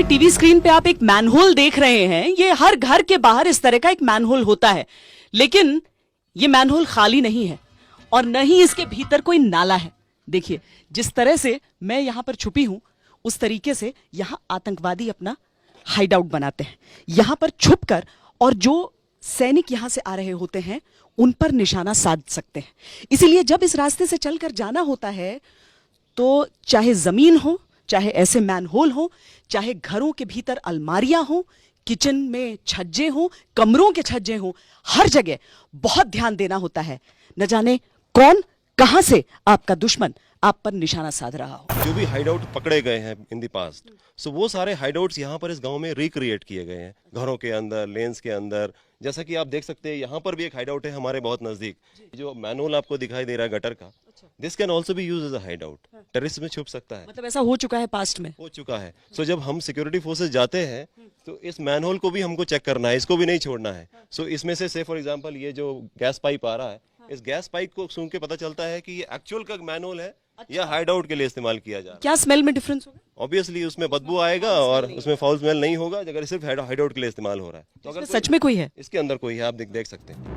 TV screen पे आप एक मैनहोल देख रहे हैं। ये हर घर के बाहर इस तरह का एक मैनहोल होता है, लेकिन ये मैनहोल खाली नहीं है और न ही इसके भीतर कोई नाला है। देखिए, जिस तरह से मैं यहां पर छुपी हूं, उस तरीके से यहां आतंकवादी अपना हाइड आउट बनाते हैं। यहां पर छुपकर और जो सैनिक यहां से आ रहे होते हैं उन पर निशाना साध सकते हैं। इसीलिए जब इस रास्ते से चलकर जाना होता है तो चाहे जमीन हो, चाहे ऐसे मैनहोल हो, चाहे घरों के भीतर अलमारियां हो, किचन में छज्जे हो, कमरों के छज्जे हो, हर जगह बहुत ध्यान देना होता है। न जाने कौन कहां से आपका दुश्मन आप पर निशाना साध रहा हो। जो भी हाइडआउट पकड़े गए हैं इन दी पास्ट, सो वो सारे हाइडआउट्स यहाँ पर इस गांव में रिक्रिएट किए गए हैं, घरों के अंदर, लेन्स के अंदर। जैसा कि आप देख सकते हैं, यहाँ पर भी एक हाइडआउट है हमारे बहुत नजदीक। जो मैनहोल आपको दिखाई दे रहा है गटर का, this can also be use as a hideout. Terrorist में छुप सकता है, मतलब ऐसा हो चुका है, पास्ट में हो चुका है। सो जब हम सिक्योरिटी फोर्सेस जाते हैं तो इस मैनहोल को भी हमको चेक करना है, इसको भी नहीं छोड़ना है। सो इसमें से फॉर एग्जांपल ये जो गैस पाइप आ रहा है, इस गैस पाइप को सूंघ के पता चलता है कि ये एक्चुअल का मैनहोल है या हाइडआउट के लिए इस्तेमाल किया जा रहा है। क्या स्मेल में डिफरेंस होगा? ऑब्वियसली उसमें बदबू आएगा और उसमें फाउल स्मेल नहीं होगा अगर सिर्फ हाइडआउट के लिए इस्तेमाल हो रहा है। तो अगर सच में कोई है इसके अंदर, कोई है, आप देख सकते हैं।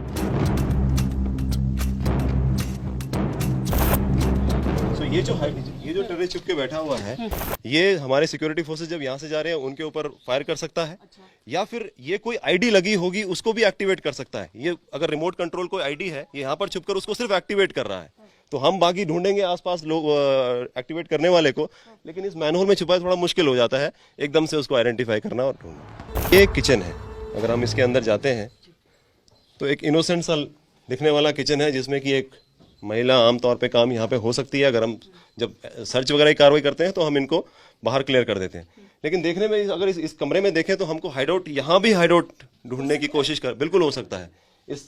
तो ये जो टेररिस्ट छुप के बैठा हुआ है, ये हमारे सिक्योरिटी फोर्सेस जब यहाँ से जा रहे हैं उनके ऊपर फायर कर सकता है। या फिर ये कोई आईडी लगी होगी उसको भी एक्टिवेट कर सकता है। ये अगर रिमोट कंट्रोल कोई आईडी है, ये यहाँ पर छुपकर उसको सिर्फ एक्टिवेट कर रहा है, तो हम बाकी ढूंढेंगे आसपास लोग एक्टिवेट करने वाले को, लेकिन इस मैनहोल में छुपा थोड़ा मुश्किल हो जाता है एकदम से उसको आइडेंटिफाई करना और ढूंढना। ये किचन है, अगर हम इसके अंदर जाते हैं तो एक इनोसेंट सा दिखने वाला किचन है, जिसमें कि एक महिला आमतौर पे काम यहाँ पे हो सकती है। अगर हम जब सर्च वगैरह की कार्रवाई करते हैं तो हम इनको बाहर क्लियर कर देते हैं, लेकिन देखने में अगर इस कमरे में देखें तो हमको हाइडआउट, यहाँ भी हाइडआउट ढूंढने की कोशिश बिल्कुल हो सकता है। इस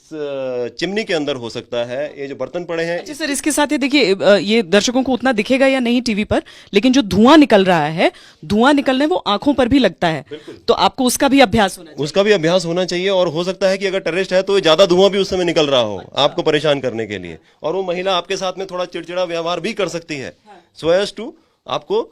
चिमनी के अंदर हो सकता है। ये जो बर्तन पड़े हैं, अच्छा सर, इसके साथ ये देखिए, ये दर्शकों को उतना दिखेगा या नहीं टीवी पर, लेकिन जो धुआं निकल रहा है, धुआं निकलने वो आंखों पर भी लगता है, तो आपको उसका भी अभ्यास होना चाहिए। उसका भी अभ्यास होना चाहिए। और हो सकता है कि अगर टेररिस्ट है तो ज्यादा धुआं भी उस समय निकल रहा हो आपको परेशान करने के लिए, और वो महिला आपके साथ में थोड़ा चिड़चिड़ा व्यवहार भी कर सकती है, सो एज टू आपको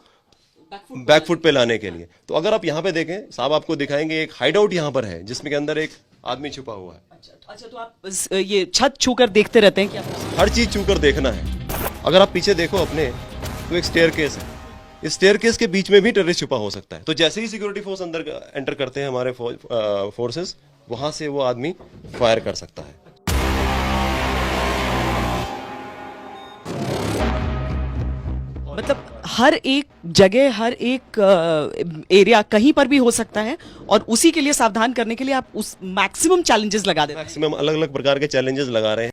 बैकफुट पे लाने के लिए। तो अगर आप यहाँ पे देखें, साहब आपको दिखाएंगे एक हाइडआउट यहाँ पर है जिसमें के अंदर एक आदमी छुपा हुआ है। अच्छा, तो आप ये छत छूकर देखते रहते हैं क्या? हर चीज छूकर देखना है। अगर आप पीछे देखो अपने, तो एक स्टेयरकेस है, इस स्टेयरकेस के बीच में भी टेररिस्ट छुपा हो सकता है। तो जैसे ही सिक्योरिटी फोर्स अंदर एंटर करते हैं हमारे फोर्सेस, वहां से वो आदमी फायर कर सकता है। मतलब हर एक जगह, हर एक एरिया कहीं पर भी हो सकता है, और उसी के लिए सावधान करने के लिए आप उस मैक्सिमम चैलेंजेस लगा देते हैं। मैक्सिमम अलग अलग प्रकार के चैलेंजेस लगा रहे हैं।